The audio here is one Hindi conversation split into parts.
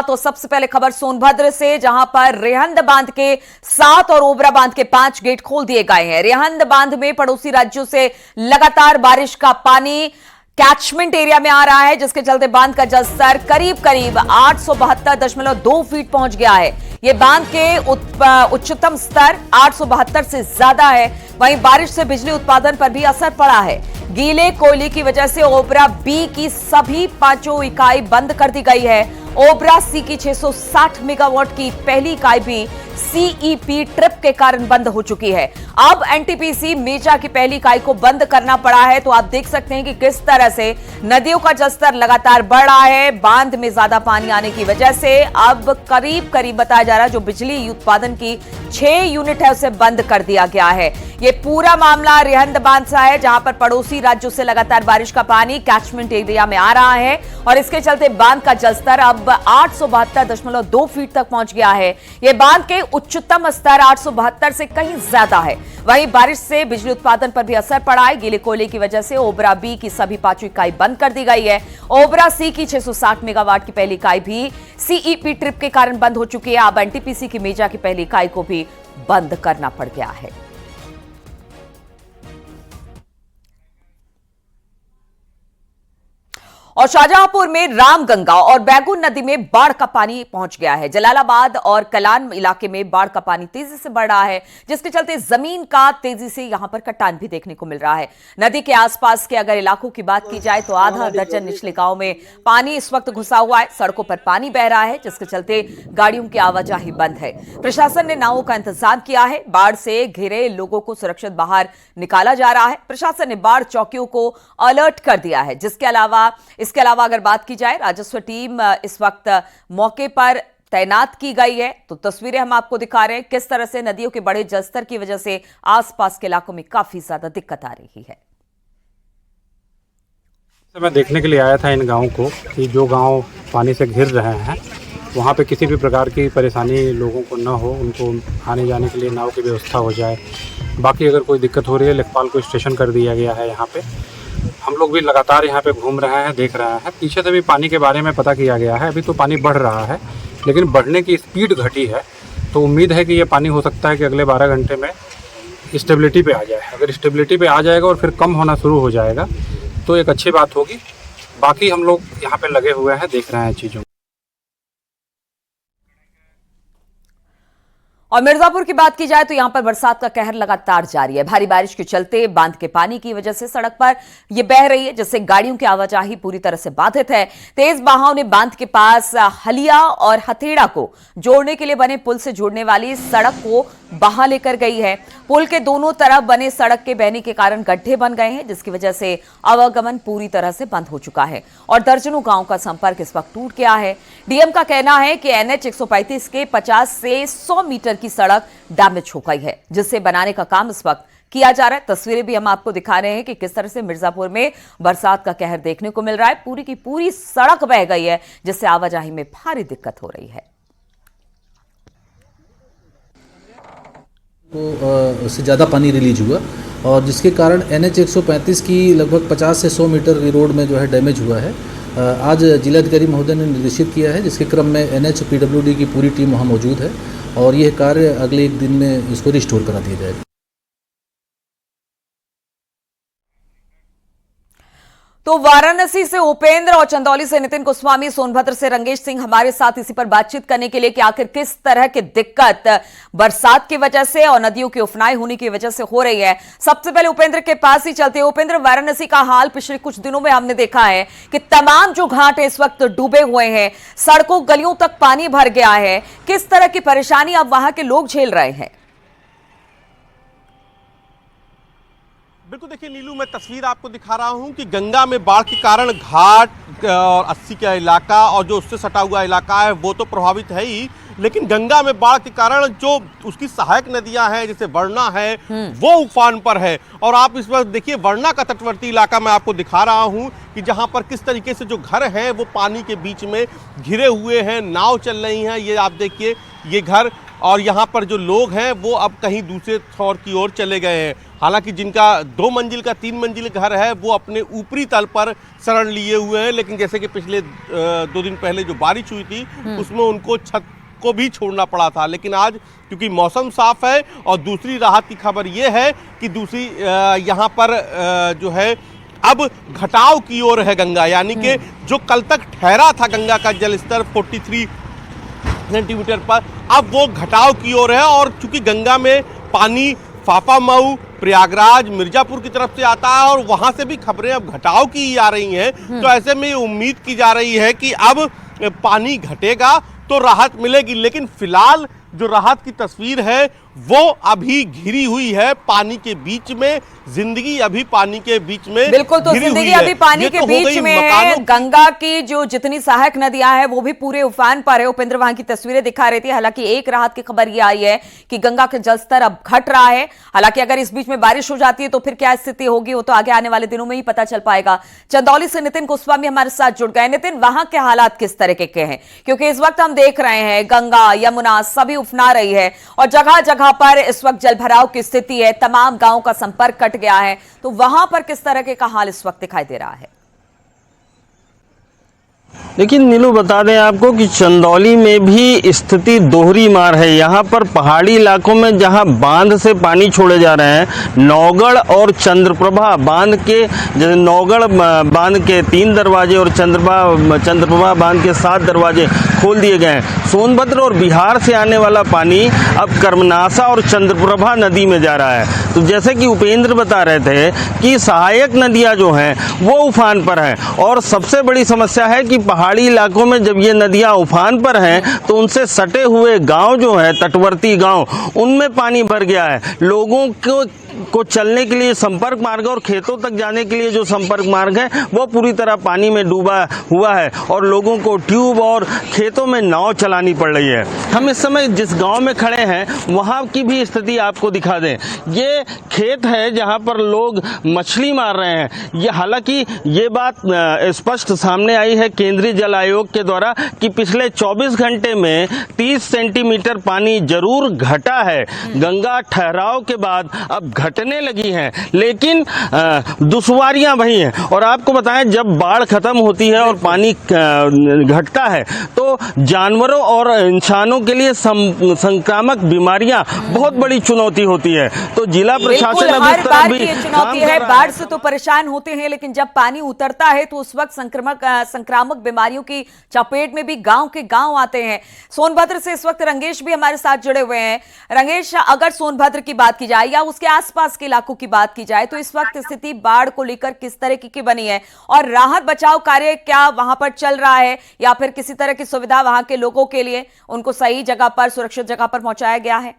तो सबसे पहले खबर सोनभद्र से, जहां पर रेहंद बांध के 7 और ओबरा बांध के 5 गेट खोल दिए गए हैं। रेहंद बांध में पड़ोसी राज्यों से लगातार बारिश का पानी कैचमेंट एरिया में आ रहा है, जिसके चलते बांध का जलस्तर करीब करीब 872.2 फीट पहुंच गया है। ये बांध के उच्चतम स्तर 872 से ज्यादा है। वहीं बारिश से बिजली उत्पादन पर भी असर पड़ा है। गीले कोयले की वजह से ओबरा बी की सभी 5 इकाई बंद कर दी गई है। ओबरा सी की 660 मेगावाट की पहली इकाई भी सीईपी ट्रिप के कारण बंद हो चुकी है। अब एनटीपीसी मेजा की पहली इकाई को बंद करना पड़ा है। तो आप देख सकते हैं कि किस तरह से नदियों का जलस्तर लगातार बढ़ रहा है। बांध में ज्यादा पानी आने की वजह से अब करीब करीब बताया जा रहा है जो बिजली उत्पादन की 6 यूनिट है उसे बंद कर दिया गया है। ये पूरा मामला रेहंद बांध सा है, जहां पर पड़ोसी राज्यों से लगातार बारिश का पानी कैचमेंट एरिया में आ रहा है और इसके चलते बांध का जलस्तर अब 872.2 फीट तक पहुंच गया है। यह बांध के उच्चतम स्तर 872 से कहीं ज्यादा है। वहीं बारिश से बिजली उत्पादन पर भी असर पड़ा है। गीले कोयले की वजह से ओबरा बी की सभी 5 इकाई बंद कर दी गई है। ओबरा सी की 660 मेगावाट की पहली इकाई भी सीईपी ट्रिप के कारण बंद हो चुकी है। अब एनटीपीसी की मेजा की पहली इकाई को भी बंद करना पड़ गया है। और शाहजहांपुर में रामगंगा और बैगुन नदी में बाढ़ का पानी पहुंच गया है। जलालाबाद और कलान इलाके में बाढ़ का पानी तेजी से बढ़ रहा है, जिसके चलते जमीन का तेजी से यहां पर कटान भी देखने को मिल रहा है। नदी के आसपास के अगर इलाकों की बात की जाए तो आधा दर्जन निचले गांव में पानी इस वक्त घुसा हुआ है। सड़कों पर पानी बह रहा है, जिसके चलते गाड़ियों की आवाजाही बंद है। प्रशासन ने नावों का इंतजाम किया है। बाढ़ से घिरे लोगों को सुरक्षित बाहर निकाला जा रहा है। प्रशासन ने बाढ़ चौकियों को अलर्ट कर दिया है। इसके अलावा अगर बात की जाए, राजस्व टीम इस वक्त मौके पर तैनात की गई है। तो तस्वीरें हम आपको दिखा रहे हैं किस तरह से नदियों के बढ़े जलस्तर की वजह से आसपास के इलाकों में काफी ज्यादा दिक्कत आ रही है। मैं देखने के लिए आया था इन गांवों को कि जो गांव पानी से घिर रहे हैं वहां पे किसी भी प्रकार की परेशानी लोगों को न हो, उनको आने जाने के लिए नाव की व्यवस्था हो जाए। बाकी अगर कोई दिक्कत हो रही है, लेखपाल को स्टेशन कर दिया गया है। यहाँ पे हम लोग भी लगातार यहाँ पे घूम रहे हैं, देख रहे हैं। पीछे से भी पानी के बारे में पता किया गया है। अभी तो पानी बढ़ रहा है, लेकिन बढ़ने की स्पीड घटी है। तो उम्मीद है कि ये पानी हो सकता है कि अगले 12 घंटे में स्टेबिलिटी पे आ जाए। अगर स्टेबिलिटी पे आ जाएगा और फिर कम होना शुरू हो जाएगा तो एक अच्छी बात होगी। बाकी हम लोग यहाँ पे लगे हुए हैं, देख रहे हैं चीज़ों। और मिर्जापुर की बात की जाए तो यहां पर बरसात का कहर लगातार जारी है। भारी बारिश के चलते बांध के पानी की वजह से सड़क पर यह बह रही है, जिससे गाड़ियों की आवाजाही पूरी तरह से बाधित है। तेज बहाव ने बांध के पास हलिया और हथेड़ा को जोड़ने के लिए बने पुल से जुड़ने वाली सड़क को बहा लेकर गई है। पुल के दोनों तरफ बने सड़क के बहने के कारण गड्ढे बन गए हैं, जिसकी वजह से आवागमन पूरी तरह से बंद हो चुका है और दर्जनों गांवों का संपर्क इस वक्त टूट गया है। डीएम का कहना है कि एनएच 135 के 50 से 100 मीटर की सड़क डैमेज हो गई है, जिससे बनाने का काम इस वक्त किया जा रहा है। तस्वीरें भी हम आपको दिखा रहे हैं कि किस तरह से मिर्जापुर में बरसात का कहर देखने को मिल रहा है। पूरी की पूरी सड़क बह गई है, जिससे आवाजाही में भारी दिक्कत हो रही है। से ज़्यादा पानी रिलीज हुआ और जिसके कारण एनएच 135 की लगभग 50 से 100 मीटर की रोड में जो है डैमेज हुआ है। आज जिलाधिकारी महोदय ने निर्देशित किया है, जिसके क्रम में एनएच पीडब्ल्यूडी की पूरी टीम वहां मौजूद है और यह कार्य अगले एक दिन में इसको रिस्टोर करा दिया जाएगा। तो वाराणसी से उपेंद्र और चंदौली से नितिन गोस्वामी, सोनभद्र से रंगेश सिंह हमारे साथ इसी पर बातचीत करने के लिए कि आखिर किस तरह की दिक्कत बरसात की वजह से और नदियों के उफनाई होने की वजह से हो रही है। सबसे पहले उपेंद्र के पास ही चलते हैं। उपेंद्र, वाराणसी का हाल पिछले कुछ दिनों में हमने देखा है कि तमाम जो घाट है इस वक्त डूबे हुए हैं, सड़कों गलियों तक पानी भर गया है। किस तरह की परेशानी अब वहां के लोग झेल रहे हैं? बिल्कुल, देखिए नीलू, मैं तस्वीर आपको दिखा रहा हूं कि गंगा में बाढ़ के कारण घाट और 80 का इलाका और जो उससे सटा हुआ इलाका है वो तो प्रभावित है ही, लेकिन गंगा में बाढ़ के कारण जो उसकी सहायक नदियां हैं जैसे वरना है वो उफान पर है। और आप इस वक्त देखिए वरना का तटवर्ती इलाका मैं आपको दिखा रहा हूं कि जहां पर किस तरीके से जो घर हैं वो पानी के बीच में घिरे हुए हैं, नाव चल रही हैं। ये आप देखिए, ये घर और यहाँ पर जो लोग हैं वो अब कहीं दूसरे छोर की ओर चले गए हैं। हालांकि जिनका 2 मंजिल का 3 मंजिल घर है वो अपने ऊपरी तल पर शरण लिए हुए हैं, लेकिन जैसे कि पिछले 2 दिन पहले जो बारिश हुई थी उसमें उनको छत को भी छोड़ना पड़ा था। लेकिन आज क्योंकि मौसम साफ है और दूसरी राहत की खबर ये है कि दूसरी यहाँ पर जो है अब घटाव की ओर है गंगा, यानी कि जो कल तक ठहरा था गंगा का जलस्तर 43 सेंटीमीटर पर, अब वो घटाव की ओर है। और चूंकि गंगा में पानी फाफामऊ, प्रयागराज, मिर्जापुर की तरफ से आता है और वहां से भी खबरें अब घटाव की आ रही हैं, तो ऐसे में उम्मीद की जा रही है कि अब पानी घटेगा तो राहत मिलेगी। लेकिन फिलहाल जो राहत की तस्वीर है वो अभी घिरी हुई है पानी के बीच में, जिंदगी अभी पानी के बीच में बिल्कुल, तो जिंदगी अभी पानी के बीच में है। गंगा की जो जितनी सहायक नदियां हैं वो भी पूरे उफान पर है। उपेंद्र वहां की तस्वीरें दिखा रही थी। हालांकि एक राहत की खबर ये आई है कि गंगा का जलस्तर अब घट रहा है। हालांकि अगर इस बीच में बारिश हो जाती है तो फिर क्या स्थिति होगी वो तो आगे आने वाले दिनों में ही पता चल पाएगा। चंदौली से नितिन गोस्वामी हमारे साथ जुड़ गए। नितिन, वहां के हालात किस तरीके के हैं? क्योंकि इस वक्त हम देख रहे हैं गंगा यमुना सभी उफना रही है और जगह जगह पर इस वक्त जलभराव की स्थिति है, तमाम गांवों का संपर्क कट गया है। तो वहां पर किस तरह का हाल इस वक्त दिखाई दे रहा है? लेकिन नीलू बता दें आपको कि चंदौली में भी स्थिति दोहरी मार है। यहाँ पर पहाड़ी इलाकों में जहाँ बांध से पानी छोड़े जा रहे हैं, नौगढ़ और चंद्रप्रभा बांध के, जैसे नौगढ़ बांध के 3 दरवाजे और चंद्रप्रभा बांध के 7 दरवाजे खोल दिए गए हैं। सोनभद्र और बिहार से आने वाला पानी अब कर्मनासा और चंद्रप्रभा नदी में जा रहा है। तो जैसे कि उपेंद्र बता रहे थे कि सहायक नदियाँ जो हैं वो उफान पर हैं और सबसे बड़ी समस्या है कि पहाड़ी इलाकों में जब ये नदियां उफान पर हैं तो उनसे सटे हुए गांव जो है, तटवर्ती गांव, उनमें पानी भर गया है। लोगों को चलने के लिए संपर्क मार्ग और खेतों तक जाने के लिए जो संपर्क मार्ग है वो पूरी तरह पानी में डूबा हुआ है और लोगों को ट्यूब और खेतों में नाव चलानी पड़ रही है। हम इस समय जिस गांव में खड़े हैं वहां की भी स्थिति आपको दिखा दें। ये खेत है जहां पर लोग मछली मार रहे हैं। ये हालांकि ये बात स्पष्ट सामने आई है केंद्रीय जल आयोग के द्वारा कि पिछले 24 घंटे में 30 सेंटीमीटर पानी जरूर घटा है। गंगा ठहराव के बाद अब घटने लगी हैं, लेकिन दुश्वारियां वही हैं। और आपको बताएं, जब बाढ़ खत्म होती है और पानी घटता है तो जानवरों और इंसानों के लिए संक्रामक बीमारियां बहुत बड़ी चुनौती होती है। तो जिला प्रशासन हर बार की चुनौती है। बाढ़ से तो परेशान होते हैं, लेकिन जब पानी उतरता है तो उस वक्त संक्रामक बीमारियों की चपेट में भी गांव के गांव आते हैं। सोनभद्र से इस वक्त रंगेश भी हमारे साथ जुड़े हुए हैं। रंगेश, अगर सोनभद्र की बात की जाए या उसके आसपास के इलाकों की बात की जाए तो इस वक्त स्थिति बाढ़ को लेकर किस तरह की बनी है और राहत बचाव कार्य क्या वहां पर चल रहा है या फिर किसी तरह की सुविधा वहां के लोगों के लिए उनको सही जगह पर, सुरक्षित जगह पर पहुंचाया गया है?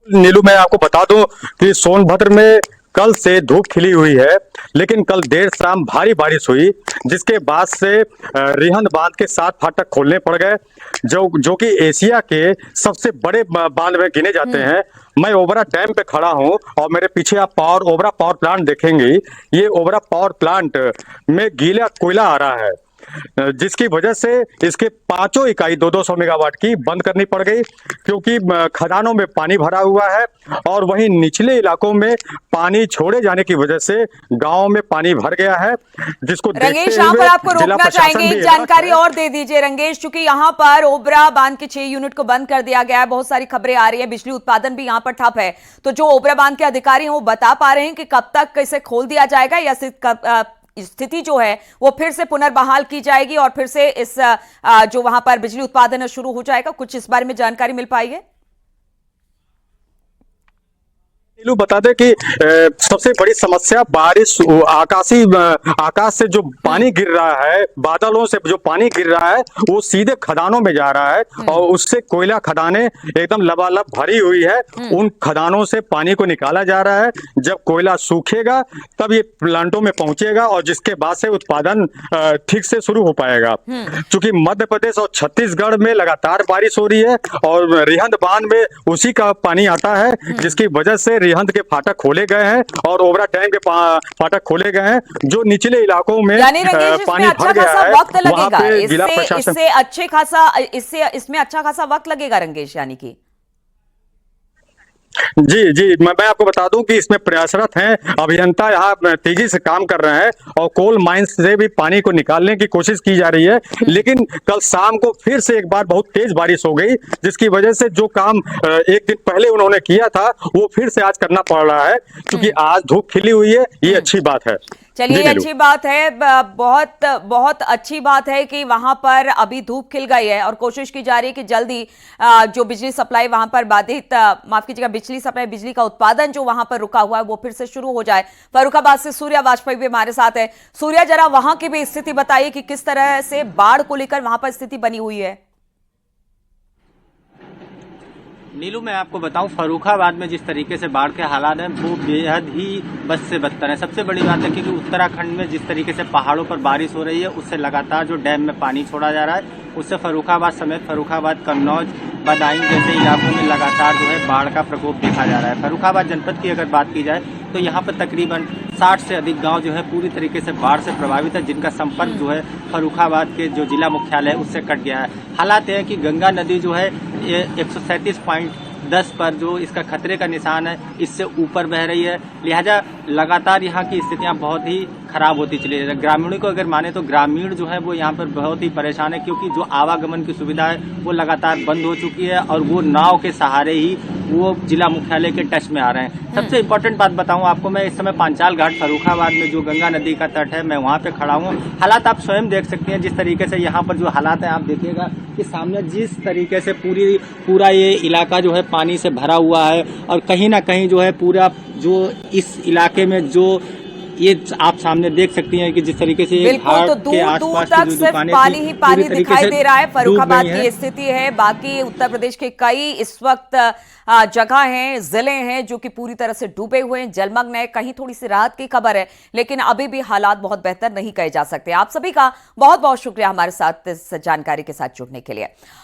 नीलू, मैं आपको बता दूं कि सोनभद्र में कल से धूप खिली हुई है, लेकिन कल देर शाम भारी बारिश हुई जिसके बाद से रिहंद बांध के 7 फाटक खोलने पड़ गए जो कि एशिया के सबसे बड़े बांध में गिने जाते हैं। मैं ओबरा डैम पे खड़ा हूं और मेरे पीछे आप ओबरा पावर प्लांट देखेंगे। ये ओबरा पावर प्लांट में गीला कोयला आ रहा है जिसकी वजह से इसके 5 इकाई 200 मेगावाट की बंद करनी पड़ गई क्योंकि खदानों में पानी भरा हुआ है और वहीं निचले इलाकों में पानी छोड़े जाने की वजह से गांव में पानी भर गया है, जिसको रंगेश यहाँ पर आपको रोकना चाहेंगे, एक जानकारी और दे दीजिए रंगेश, क्योंकि यहाँ पर ओबरा बांध के 6 यूनिट को बंद कर दिया गया है। बहुत सारी खबरें आ रही है, बिजली उत्पादन भी यहाँ पर ठप है। तो जो ओबरा बांध के अधिकारी हैं वो बता पा रहे हैं कि कब तक इसे खोल दिया जाएगा या स्थिति जो है वो फिर से पुनर्बहाल की जाएगी और फिर से इस जो वहां पर बिजली उत्पादन शुरू हो जाएगा? कुछ इस बारे में जानकारी मिल पाई है? नीलू, बता दे कि सबसे बड़ी समस्या बारिश, आकाश से जो पानी गिर रहा है, बादलों से जो पानी गिर रहा है वो सीधे खदानों में जा रहा है और उससे कोयला खदानें एकदम लबालब भरी हुई है। उन खदानों से पानी को निकाला जा रहा है। जब कोयला सूखेगा तब ये प्लांटों में पहुंचेगा और जिसके बाद से उत्पादन ठीक से शुरू हो पाएगा। क्योंकि मध्य प्रदेश और छत्तीसगढ़ में लगातार बारिश हो रही है और रिहंद बांध में उसी का पानी आता है जिसकी वजह से रिहंद के फाटक खोले गए हैं और ओबरा डैम के फाटक खोले गए हैं। जो निचले इलाकों में यानी रंगेश इसमें पानी अच्छा भर गया खासा है, वक्त वहां लगेगा, पे जिला प्रशासन इसमें अच्छा खासा वक्त लगेगा रंगेश, यानी कि जी जी, मैं आपको बता दूं कि इसमें प्रयासरत हैं अभियंता, यहाँ तेजी से काम कर रहे हैं और कोल माइंस से भी पानी को निकालने की कोशिश की जा रही है। लेकिन कल शाम को फिर से एक बार बहुत तेज बारिश हो गई, जिसकी वजह से जो काम एक दिन पहले उन्होंने किया था वो फिर से आज करना पड़ रहा है, क्योंकि आज धूप खिली हुई है। ये अच्छी बात है। चलिए, अच्छी बात है, बहुत बहुत अच्छी बात है कि वहां पर अभी धूप खिल गई है और कोशिश की जा रही है कि जल्दी जो बिजली सप्लाई वहां पर बाधित, माफ कीजिएगा, बिजली सप्लाई, बिजली का उत्पादन जो वहां पर रुका हुआ है वो फिर से शुरू हो जाए। फर्रुखाबाद से सूर्या वाजपेयी भी हमारे साथ है। सूर्या, जरा वहां की भी स्थिति बताइए कि किस तरह से बाढ़ को लेकर वहां पर स्थिति बनी हुई है। नीलू, मैं आपको बताऊं, फर्रुखाबाद में जिस तरीके से बाढ़ के हालात हैं वो बेहद ही बद से बदतर है। सबसे बड़ी बात है कि उत्तराखंड में जिस तरीके से पहाड़ों पर बारिश हो रही है, उससे लगातार जो डैम में पानी छोड़ा जा रहा है, उससे फर्रुखाबाद समेत फर्रुखाबाद, कन्नौज, बदायूं जैसे इलाकों में लगातार जो है बाढ़ का प्रकोप देखा जा रहा है। फर्रुखाबाद जनपद की अगर बात की जाए तो यहाँ पर तकरीबन 60 से अधिक गांव जो है पूरी तरीके से बाढ़ से प्रभावित है, जिनका संपर्क जो है फर्रुखाबाद के जो जिला मुख्यालय है उससे कट गया है। हालात है कि गंगा नदी जो है 137.10 पर जो इसका खतरे का निशान है, इससे ऊपर बह रही है। लिहाजा लगातार यहाँ की स्थितियाँ बहुत ही खराब होती चली रही है। ग्रामीणों को अगर माने तो ग्रामीण जो है वो यहाँ पर बहुत ही परेशान है, क्योंकि जो आवागमन की सुविधा है वो लगातार बंद हो चुकी है और वो नाव के सहारे ही वो जिला मुख्यालय के टच में आ रहे हैं। सबसे इम्पोर्टेंट बात बताऊं आपको, मैं इस समय पांचाल घाट फर्रुखाबाद में जो गंगा नदी का तट है, मैं वहाँ पे खड़ा हूँ। हालात आप स्वयं देख सकते हैं, जिस तरीके से यहाँ पर जो हालात है आप देखिएगा कि सामने जिस तरीके से पूरा ये इलाका जो है पानी से भरा हुआ है और कहीं ना कहीं जो है पूरा जो इस इलाके में जो ये आप सामने देख सकती हैं कि जिस तरीके से बिल्कुल, तो दूर दूर तक सिर्फ पानी ही पानी दिखाई दे रहा है। फर्रुखाबाद की स्थिति है, बाकी उत्तर प्रदेश के कई इस वक्त जगह हैं, जिले हैं जो कि पूरी तरह से डूबे हुए हैं, जलमग्न है। कहीं थोड़ी सी राहत की खबर है, लेकिन अभी भी हालात बहुत बेहतर नहीं कहे जा सकते। आप सभी का बहुत बहुत शुक्रिया हमारे साथ इस जानकारी के साथ जुड़ने के लिए।